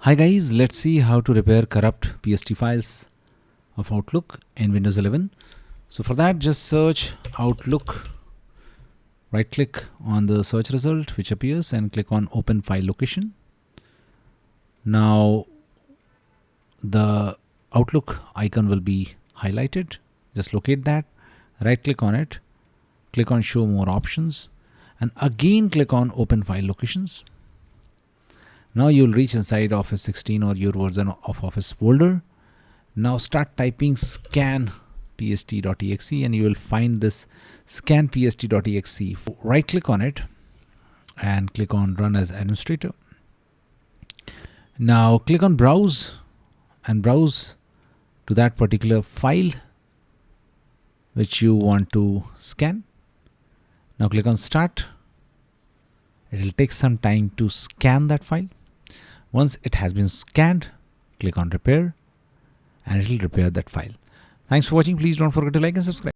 Hi guys, let's see how to repair corrupt PST files of Outlook in Windows 11. So for that, just search Outlook, right click on the search result which appears and click on open file location. Now the Outlook icon will be highlighted. Just locate that, right click on it, click on show more options, and again click on open file locations. Now you'll reach inside Office 16 or your version of Office folder. Now start typing scan pst.exe and you will find this scan pst.exe. Right click on it and click on run as administrator. Now click on browse and browse to that particular file which you want to scan. Now click on start. It will take some time to scan that file. Once it has been scanned, click on repair and it will repair that file. Thanks for watching. Please don't forget to like and subscribe.